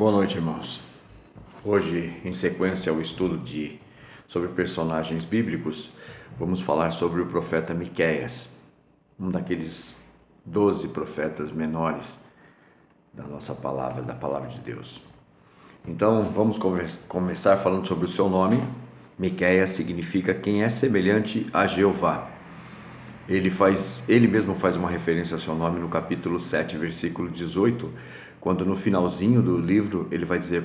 Boa noite, irmãos. Hoje, em sequência ao estudo sobre personagens bíblicos, vamos falar sobre o profeta Miqueias, um daqueles 12 profetas menores da nossa palavra, da palavra de Deus. Então, vamos começar falando sobre o seu nome. Miqueias significa quem é semelhante a Jeová. Ele mesmo faz uma referência ao seu nome no capítulo 7, versículo 18, quando no finalzinho do livro ele vai dizer: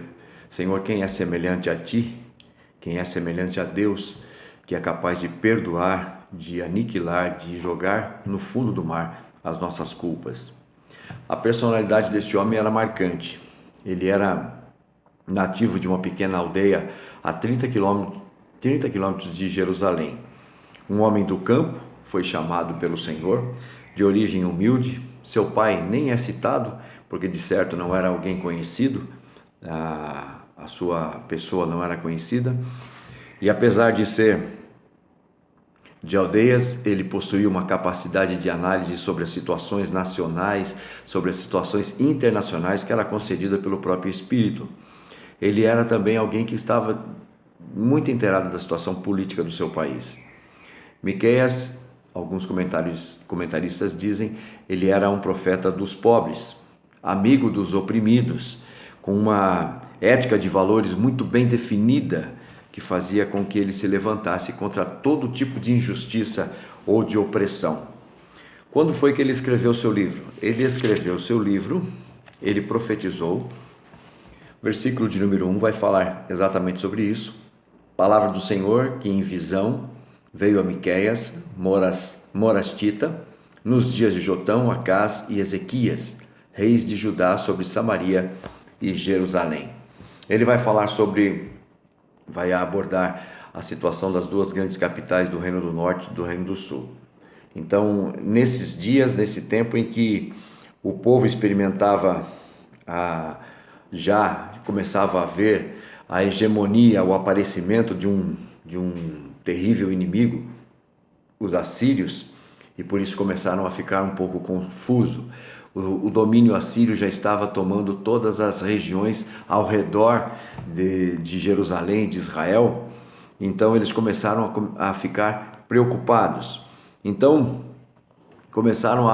Senhor, quem é semelhante a ti? Quem é semelhante a Deus, que é capaz de perdoar, de aniquilar, de jogar no fundo do mar as nossas culpas? A personalidade deste homem era marcante. Ele era nativo de uma pequena aldeia a 30 quilômetros de Jerusalém. Um homem do campo, foi chamado pelo Senhor, de origem humilde. Seu pai nem é citado, porque de certo não era alguém conhecido, a sua pessoa não era conhecida. E apesar de ser de aldeias, ele possuía uma capacidade de análise sobre as situações nacionais, sobre as situações internacionais que era concedida pelo próprio Espírito. Ele era também alguém que estava muito inteirado da situação política do seu país. Miqueias, alguns comentaristas dizem, ele era um profeta dos pobres, amigo dos oprimidos, com uma ética de valores muito bem definida, que fazia com que ele se levantasse contra todo tipo de injustiça ou de opressão. Quando foi que ele escreveu seu livro? Ele escreveu seu livro, ele profetizou. Versículo de número 1 vai falar exatamente sobre isso. Palavra do Senhor, que em visão veio a Miqueias, morastita, nos dias de Jotão, Acás e Ezequias, reis de Judá, sobre Samaria e Jerusalém. Ele vai abordar a situação das duas grandes capitais do Reino do Norte e do Reino do Sul. Então, nesses dias, nesse tempo em que o povo experimentava, já começava a ver a hegemonia, o aparecimento de um terrível inimigo, os assírios, e por isso começaram a ficar um pouco confuso. O domínio assírio já estava tomando todas as regiões ao redor de Jerusalém, de Israel. Então eles começaram a ficar preocupados. Então começaram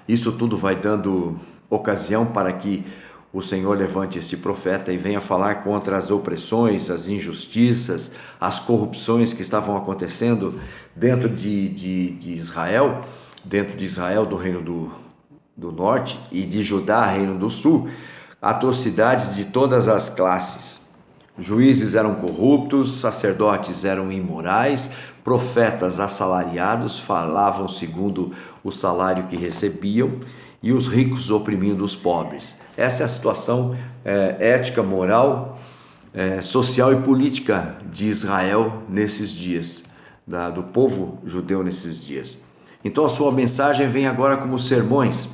isso tudo vai dando ocasião para que o Senhor levante este profeta e venha falar contra as opressões, as injustiças, as corrupções que estavam acontecendo dentro de Israel, do Reino do Norte, e de Judá, Reino do Sul, atrocidades de todas as classes. Juízes eram corruptos, sacerdotes eram imorais, profetas assalariados falavam segundo o salário que recebiam, e os ricos oprimindo os pobres. Essa é a situação ética, moral, social e política de Israel nesses dias, do povo judeu nesses dias. Então a sua mensagem vem agora como sermões.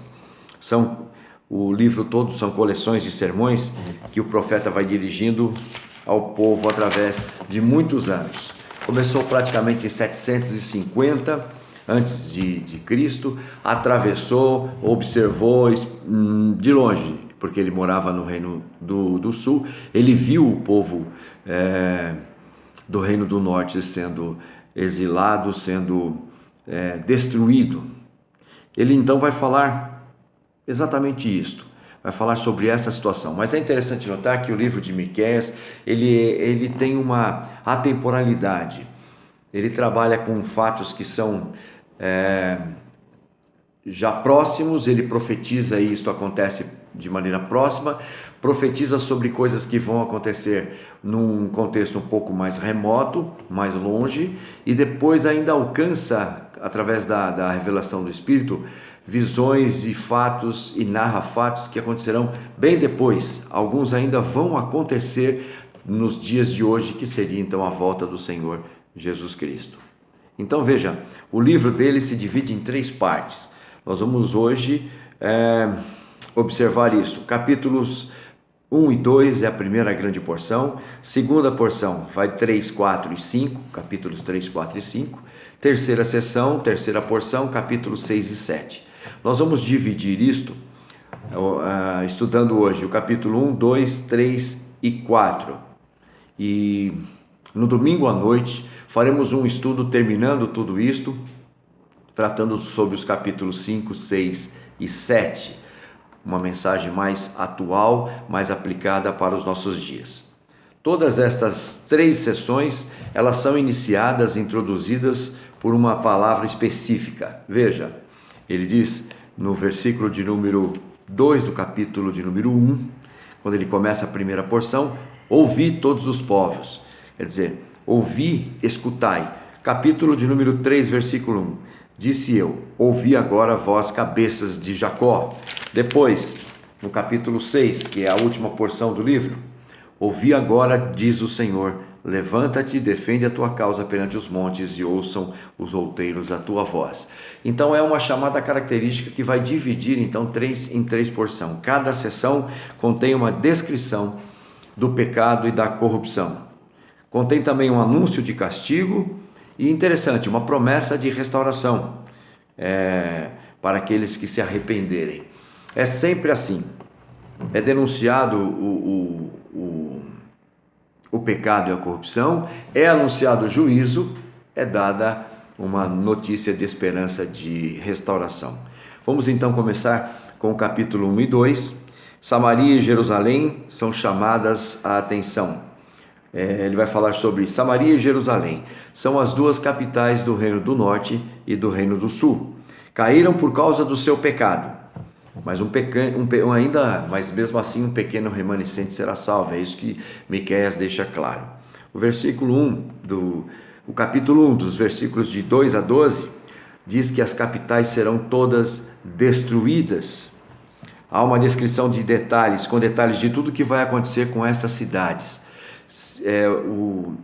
O livro todo são coleções de sermões que o profeta vai dirigindo ao povo através de muitos anos. Começou praticamente em 750 antes de Cristo, atravessou, observou de longe, porque ele morava no Reino do Sul, ele viu o povo do Reino do Norte sendo exilado, sendo destruído. Ele então vai falar exatamente isto, vai falar sobre essa situação. Mas é interessante notar que o livro de Miqueias, ele tem uma atemporalidade. Ele trabalha com fatos que são já próximos, ele profetiza, e isto acontece de maneira próxima, profetiza sobre coisas que vão acontecer num contexto um pouco mais remoto, mais longe, e depois ainda alcança, através da revelação do Espírito, visões e fatos, e narra fatos que acontecerão bem depois. Alguns ainda vão acontecer nos dias de hoje, que seria então a volta do Senhor Jesus Cristo. Então veja, o livro dele se divide em 3 partes. Nós vamos hoje observar isso. Capítulos 1 e 2 é a primeira grande porção. Segunda porção vai 3, 4 e 5, capítulos 3, 4 e 5. Terceira porção, capítulos 6 e 7. Nós vamos dividir isto estudando hoje o capítulo 1, 2, 3 e 4. E no domingo à noite faremos um estudo terminando tudo isto, tratando sobre os capítulos 5, 6 e 7. Uma mensagem mais atual, mais aplicada para os nossos dias. Todas estas 3 sessões, elas são iniciadas, introduzidas por uma palavra específica. Veja, ele diz no versículo de número 2 do capítulo de número 1, quando ele começa a primeira porção, ouvi todos os povos. Quer dizer, ouvi, escutai. Capítulo de número 3, versículo 1. Disse eu, ouvi agora vós, cabeças de Jacó. Depois, no capítulo 6, que é a última porção do livro, ouvi agora, diz o Senhor, levanta-te e defende a tua causa perante os montes e ouçam os outeiros a tua voz. Então é uma chamada característica que vai dividir então em três porções. Cada sessão contém uma descrição do pecado e da corrupção. Contém também um anúncio de castigo e, interessante, uma promessa de restauração para aqueles que se arrependerem. É sempre assim. É denunciado o pecado e a corrupção, é anunciado o juízo, é dada uma notícia de esperança de restauração. Vamos então começar com o capítulo 1 e 2. Samaria e Jerusalém são chamadas a atenção. Ele vai falar sobre Samaria e Jerusalém. São as duas capitais do Reino do Norte e do Reino do Sul. Caíram por causa do seu pecado. Mas mas mesmo assim um pequeno remanescente será salvo. É isso que Miqueias deixa claro. O versículo 1 o capítulo 1, dos versículos de 2 a 12, diz que as capitais serão todas destruídas. Há uma descrição de detalhes, com detalhes de tudo que vai acontecer com essas cidades.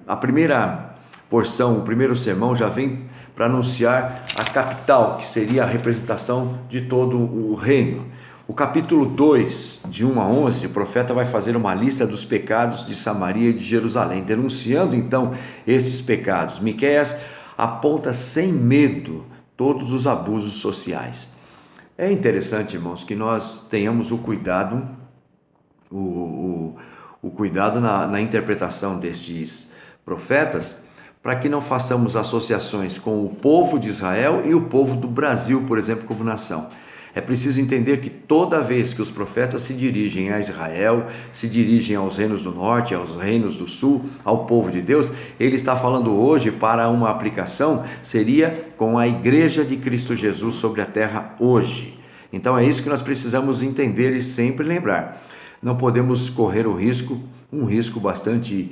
A primeira porção, o primeiro sermão já vem para anunciar a capital, que seria a representação de todo o reino. O capítulo 2, de 1 a 11, o profeta vai fazer uma lista dos pecados de Samaria e de Jerusalém, denunciando então estes pecados. Miqueias aponta sem medo todos os abusos sociais. É interessante, irmãos, que nós tenhamos o cuidado, na interpretação destes profetas, para que não façamos associações com o povo de Israel e o povo do Brasil, por exemplo, como nação. É preciso entender que toda vez que os profetas se dirigem a Israel, se dirigem aos reinos do norte, aos reinos do sul, ao povo de Deus, ele está falando hoje para uma aplicação, seria com a igreja de Cristo Jesus sobre a terra hoje. Então é isso que nós precisamos entender e sempre lembrar. Não podemos correr um risco bastante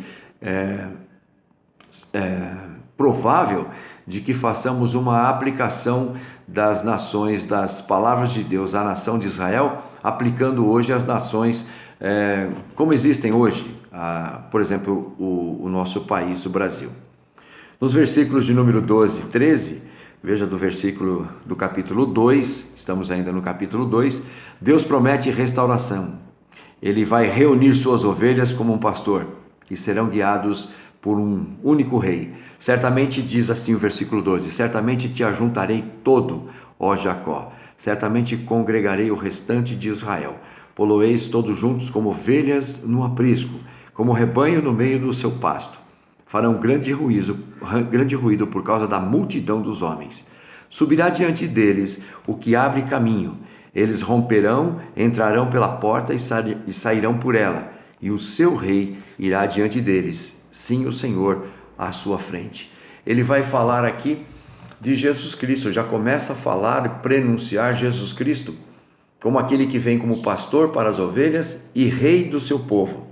provável de que façamos uma aplicação das nações, das palavras de Deus à nação de Israel, aplicando hoje às nações como existem hoje, por exemplo, o nosso país, o Brasil. Nos versículos de número 12 e 13, veja do versículo do capítulo 2, estamos ainda no capítulo 2, Deus promete restauração. Ele vai reunir suas ovelhas como um pastor e serão guiados por um único rei. Certamente, diz assim o versículo 12, certamente te ajuntarei todo, ó Jacó, certamente congregarei o restante de Israel. Poloeis todos juntos como ovelhas no aprisco, como rebanho no meio do seu pasto. Farão grande ruído por causa da multidão dos homens. Subirá diante deles o que abre caminho. Eles romperão, entrarão pela porta e sairão por ela, e o seu rei irá diante deles, sim, o Senhor à sua frente. Ele vai falar aqui de Jesus Cristo, já começa a falar e prenunciar Jesus Cristo como aquele que vem como pastor para as ovelhas e rei do seu povo.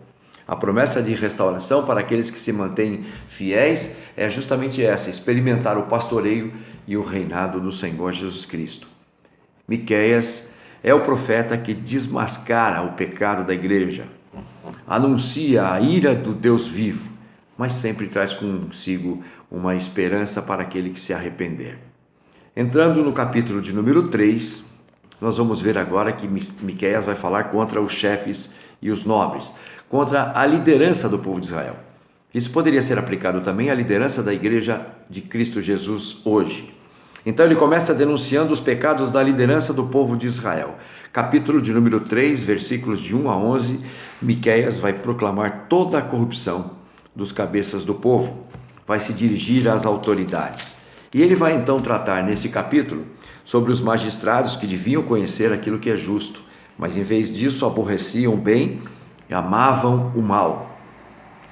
A promessa de restauração para aqueles que se mantêm fiéis é justamente essa, experimentar o pastoreio e o reinado do Senhor Jesus Cristo. Miqueias é o profeta que desmascara o pecado da igreja, anuncia a ira do Deus vivo, mas sempre traz consigo uma esperança para aquele que se arrepender. Entrando no capítulo de número 3, nós vamos ver agora que Miqueias vai falar contra os chefes e os nobres, contra a liderança do povo de Israel. Isso poderia ser aplicado também à liderança da igreja de Cristo Jesus hoje. Então ele começa denunciando os pecados da liderança do povo de Israel. Capítulo de número 3, versículos de 1 a 11, Miqueias vai proclamar toda a corrupção dos cabeças do povo, vai se dirigir às autoridades. E ele vai então tratar nesse capítulo sobre os magistrados que deviam conhecer aquilo que é justo, mas em vez disso aborreciam o bem e amavam o mal.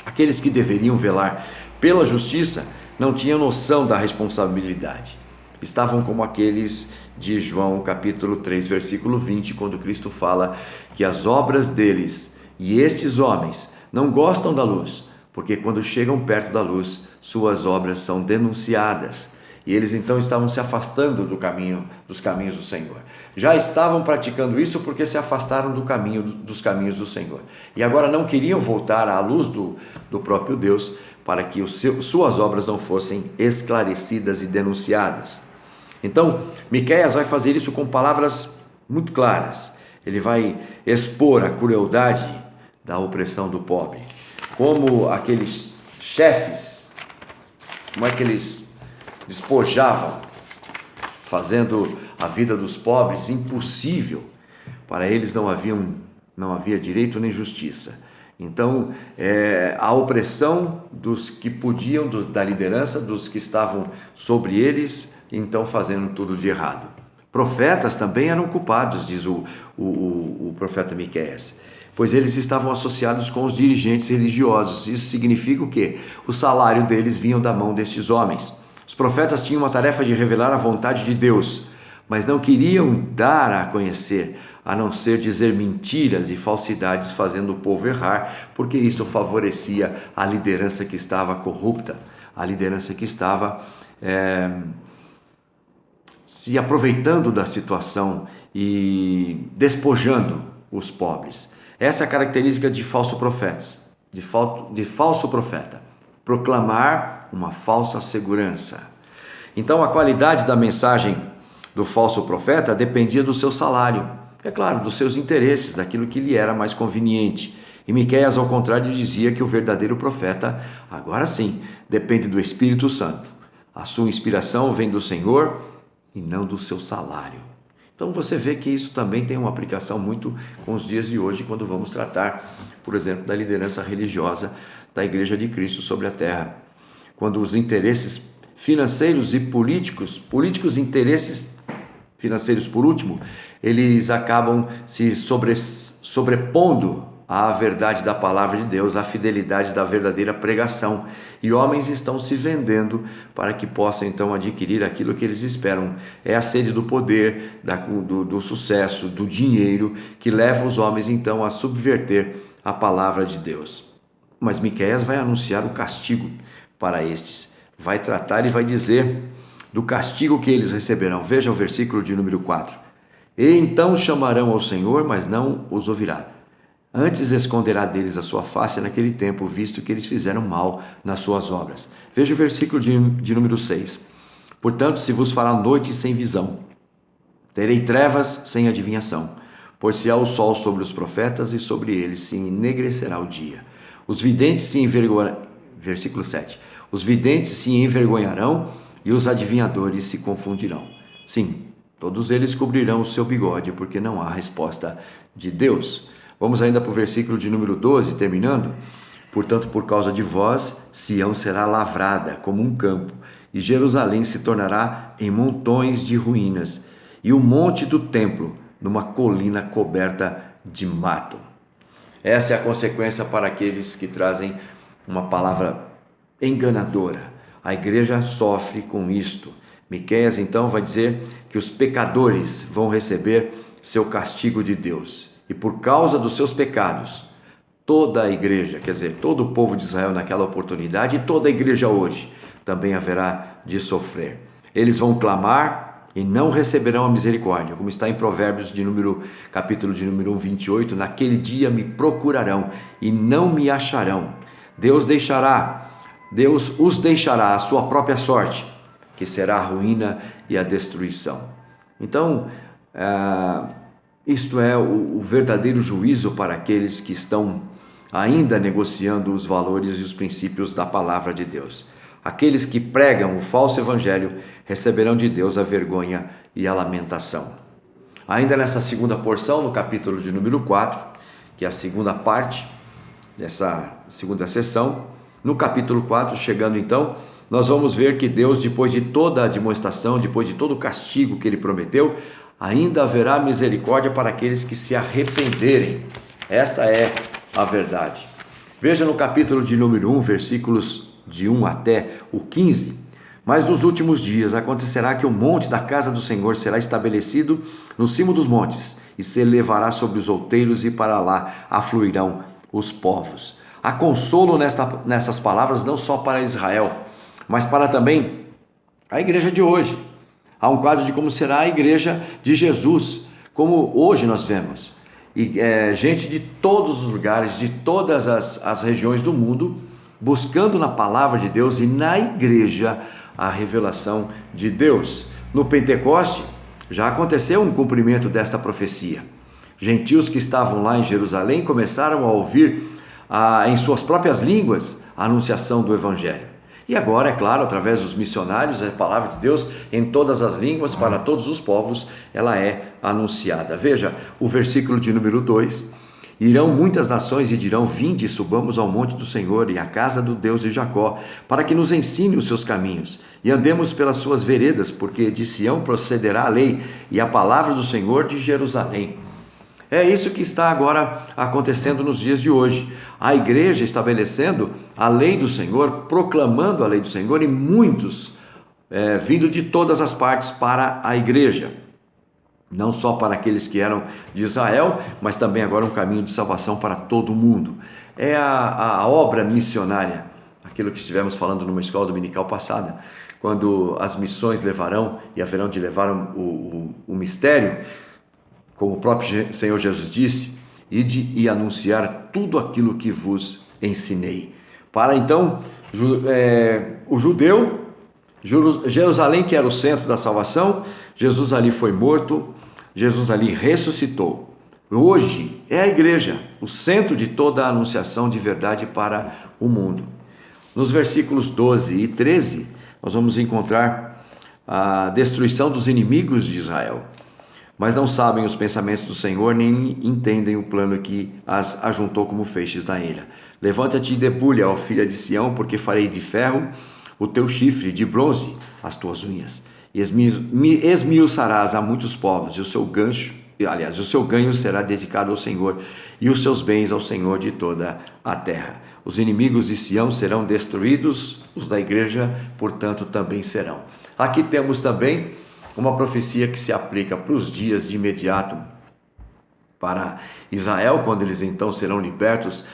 Aqueles que deveriam velar pela justiça não tinham noção da responsabilidade. Estavam como aqueles de João capítulo 3, versículo 20, quando Cristo fala que as obras deles e estes homens não gostam da luz, porque quando chegam perto da luz, suas obras são denunciadas. E eles então estavam se afastando dos caminhos do Senhor. Já estavam praticando isso porque se afastaram dos caminhos do Senhor. E agora não queriam voltar à luz do próprio Deus para que suas obras não fossem esclarecidas e denunciadas. Então, Miqueias vai fazer isso com palavras muito claras. Ele vai expor a crueldade da opressão do pobre. Como aqueles chefes, como é que eles despojavam, fazendo a vida dos pobres impossível. Para eles não havia direito nem justiça. Então, a opressão dos que podiam, da liderança, dos que estavam sobre eles, então fazendo tudo de errado. Profetas também eram culpados, diz o profeta Miqueias, pois eles estavam associados com os dirigentes religiosos. Isso significa o quê? O salário deles vinha da mão destes homens. Os profetas tinham uma tarefa de revelar a vontade de Deus, mas não queriam dar a conhecer, a não ser dizer mentiras e falsidades, fazendo o povo errar, porque isto favorecia a liderança que estava corrupta, a liderança que estava se aproveitando da situação e despojando os pobres. Essa é a característica de falso profeta, proclamar uma falsa segurança. Então a qualidade da mensagem do falso profeta dependia do seu salário, é claro, dos seus interesses, daquilo que lhe era mais conveniente. E Miqueias, ao contrário, dizia que o verdadeiro profeta, agora sim, depende do Espírito Santo. A sua inspiração vem do Senhor e não do seu salário. Então você vê que isso também tem uma aplicação muito com os dias de hoje, quando vamos tratar, por exemplo, da liderança religiosa da Igreja de Cristo sobre a terra. Quando os interesses financeiros e políticos interesses financeiros por último, eles acabam se sobrepondo à verdade da palavra de Deus, à fidelidade da verdadeira pregação. E homens estão se vendendo para que possam então adquirir aquilo que eles esperam. É a sede do poder, do sucesso, do dinheiro, que leva os homens então a subverter a palavra de Deus. Mas Miqueias vai anunciar o castigo para estes. Vai tratar e vai dizer do castigo que eles receberão. Veja o versículo de número 4. E então chamarão ao Senhor, mas não os ouvirá. Antes esconderá deles a sua face naquele tempo, visto que eles fizeram mal nas suas obras. Veja o versículo de número 6. Portanto, se vos fará noite sem visão, terei trevas sem adivinhação, pôr-se-á o sol sobre os profetas e sobre eles se enegrecerá o dia. Os videntes se envergonharão. Versículo 7. Os videntes se envergonharão e os adivinhadores se confundirão. Sim, todos eles cobrirão o seu bigode, porque não há resposta de Deus. Vamos ainda para o versículo de número 12, terminando. Portanto, por causa de vós, Sião será lavrada como um campo, e Jerusalém se tornará em montões de ruínas, e o monte do templo numa colina coberta de mato. Essa é a consequência para aqueles que trazem uma palavra enganadora. A igreja sofre com isto. Miqueias então vai dizer que os pecadores vão receber seu castigo de Deus. E por causa dos seus pecados, toda a igreja, quer dizer, todo o povo de Israel naquela oportunidade e toda a igreja hoje também haverá de sofrer. Eles vão clamar e não receberão a misericórdia, como está em Provérbios capítulo de número 28, naquele dia me procurarão e não me acharão. Deus os deixará à sua própria sorte, que será a ruína e a destruição. Então, isto é o verdadeiro juízo para aqueles que estão ainda negociando os valores e os princípios da palavra de Deus. Aqueles que pregam o falso evangelho receberão de Deus a vergonha e a lamentação. Ainda nessa segunda porção, no capítulo de número 4, que é a segunda parte dessa segunda sessão, no capítulo 4, chegando então, nós vamos ver que Deus, depois de toda a demonstração, depois de todo o castigo que ele prometeu, ainda haverá misericórdia para aqueles que se arrependerem. Esta é a verdade. Veja no capítulo de número 1, versículos de 1 até o 15. Mas nos últimos dias acontecerá que o monte da casa do Senhor será estabelecido no cimo dos montes, e se elevará sobre os outeiros, e para lá afluirão os povos. Há consolo nessas palavras, não só para Israel, mas para também a igreja de hoje. Há um quadro de como será a igreja de Jesus, como hoje nós vemos. E gente de todos os lugares, de todas as regiões do mundo, buscando na palavra de Deus e na igreja a revelação de Deus. No Pentecoste já aconteceu um cumprimento desta profecia. Gentios que estavam lá em Jerusalém começaram a ouvir em suas próprias línguas a anunciação do Evangelho. E agora, é claro, através dos missionários, a palavra de Deus em todas as línguas, para todos os povos, ela é anunciada. Veja o versículo de número 2. Irão muitas nações e dirão: vinde, subamos ao monte do Senhor e à casa do Deus de Jacó, para que nos ensine os seus caminhos, e andemos pelas suas veredas, porque de Sião procederá a lei, e a palavra do Senhor de Jerusalém. É isso que está agora acontecendo nos dias de hoje. A igreja estabelecendo a lei do Senhor, proclamando a lei do Senhor, e muitos vindo de todas as partes para a igreja. Não só para aqueles que eram de Israel, mas também agora um caminho de salvação para todo o mundo. É a obra missionária, aquilo que estivemos falando numa escola dominical passada, quando as missões levarão e haverão de levar o mistério, como o próprio Senhor Jesus disse: ide e anunciar tudo aquilo que vos ensinei. Para então, o judeu, Jerusalém, que era o centro da salvação, Jesus ali foi morto, Jesus ali ressuscitou. Hoje é a igreja, o centro de toda a anunciação de verdade para o mundo. Nos versículos 12 e 13, nós vamos encontrar a destruição dos inimigos de Israel. Mas não sabem os pensamentos do Senhor, nem entendem o plano que as ajuntou como feixes na ilha. Levanta-te e debulha, ó filha de Sião, porque farei de ferro o teu chifre, de bronze as tuas unhas. E esmiuçarás a muitos povos, e o seu ganho será dedicado ao Senhor, e os seus bens ao Senhor de toda a terra. Os inimigos de Sião serão destruídos, os da igreja, portanto, também serão. Aqui temos também uma profecia que se aplica para os dias de imediato para Israel, quando eles então serão libertos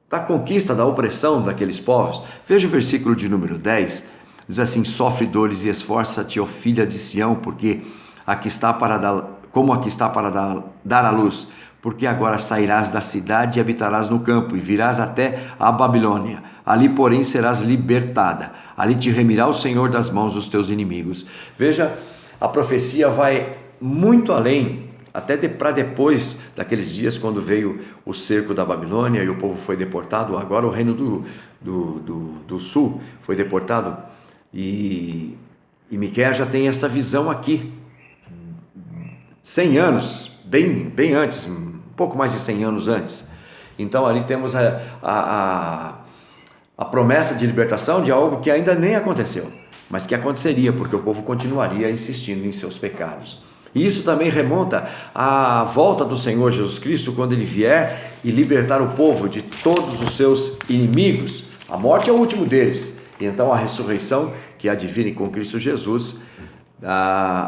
da conquista, da opressão daqueles povos. Veja o versículo de número 10, diz assim: sofre dores e esforça-te, ó filha de Sião, porque aqui está para dar à luz, porque agora sairás da cidade e habitarás no campo, e virás até a Babilônia. Ali, porém, serás libertada. Ali te remirá o Senhor das mãos dos teus inimigos. Veja, a profecia vai muito além, até para depois daqueles dias, quando veio o cerco da Babilônia e o povo foi deportado. Agora o reino do sul foi deportado. E Miqueias já tem esta visão aqui. 100 anos, bem antes, um pouco mais de 100 anos antes. Então ali temos a promessa de libertação de algo que ainda nem aconteceu, mas que aconteceria, porque o povo continuaria insistindo em seus pecados. E isso também remonta à volta do Senhor Jesus Cristo, quando ele vier e libertar o povo de todos os seus inimigos. A morte é o último deles, e então a ressurreição, que há de vir com Cristo Jesus,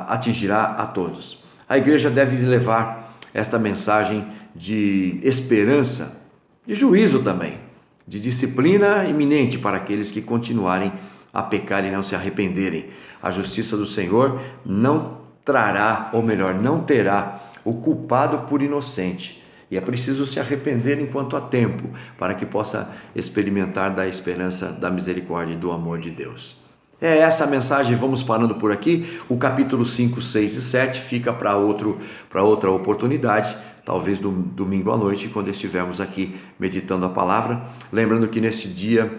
atingirá a todos. A igreja deve levar esta mensagem de esperança, de juízo também, de disciplina iminente para aqueles que continuarem a pecar e não se arrependerem. A justiça do Senhor não trará, ou melhor, não terá o culpado por inocente. E é preciso se arrepender enquanto há tempo, para que possa experimentar da esperança, da misericórdia e do amor de Deus. É essa a mensagem, vamos parando por aqui. O capítulo 5, 6 e 7 fica para outra oportunidade, talvez domingo à noite, quando estivermos aqui meditando a palavra. Lembrando que neste dia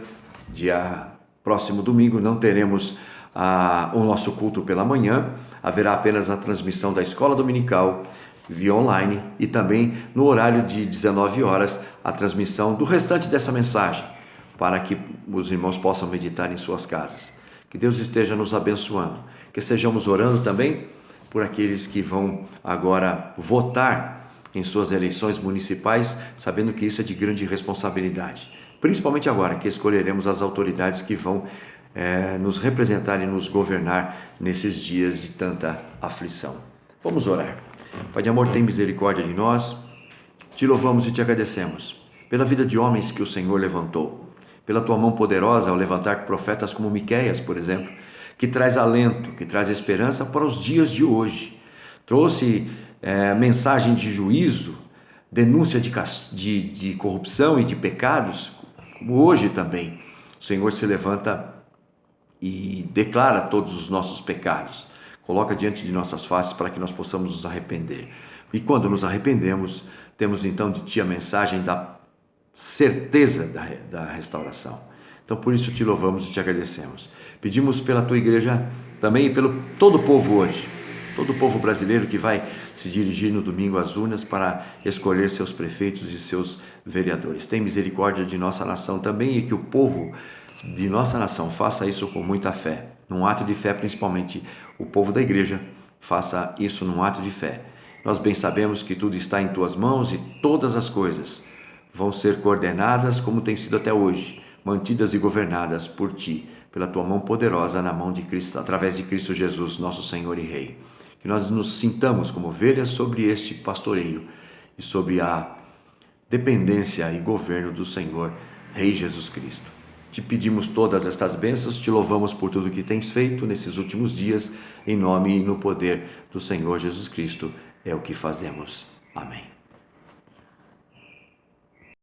Próximo domingo não teremos o nosso culto pela manhã, haverá apenas a transmissão da escola dominical via online e também no horário de 19 horas a transmissão do restante dessa mensagem, para que os irmãos possam meditar em suas casas. Que Deus esteja nos abençoando, que estejamos orando também por aqueles que vão agora votar em suas eleições municipais, sabendo que isso é de grande responsabilidade, principalmente agora que escolheremos as autoridades que vão nos representar e nos governar nesses dias de tanta aflição. Vamos orar. Pai de amor, tem misericórdia de nós, te louvamos e te agradecemos pela vida de homens que o Senhor levantou, pela tua mão poderosa ao levantar profetas como Miqueias, por exemplo, que traz alento, que traz esperança para os dias de hoje. Trouxe mensagem de juízo, denúncia de corrupção e de pecados, como hoje também. O Senhor se levanta e declara todos os nossos pecados, coloca diante de nossas faces para que nós possamos nos arrepender. E quando nos arrependemos, temos então de Ti a mensagem da certeza da restauração. Então por isso te louvamos e te agradecemos. Pedimos pela Tua igreja também e pelo todo o povo hoje, todo o povo brasileiro que vai se dirigir no domingo às urnas para escolher seus prefeitos e seus vereadores. Tem misericórdia de nossa nação também e que o povo de nossa nação faça isso com muita fé, num ato de fé, principalmente o povo da igreja faça isso num ato de fé. Nós bem sabemos que tudo está em Tuas mãos e todas as coisas vão ser coordenadas como tem sido até hoje, mantidas e governadas por Ti, pela Tua mão poderosa na mão de Cristo, através de Cristo Jesus, nosso Senhor e Rei. Que nós nos sintamos como ovelhas sobre este pastoreio e sobre a dependência e governo do Senhor, Rei Jesus Cristo. Te pedimos todas estas bênçãos, te louvamos por tudo que tens feito nesses últimos dias, em nome e no poder do Senhor Jesus Cristo, é o que fazemos. Amém.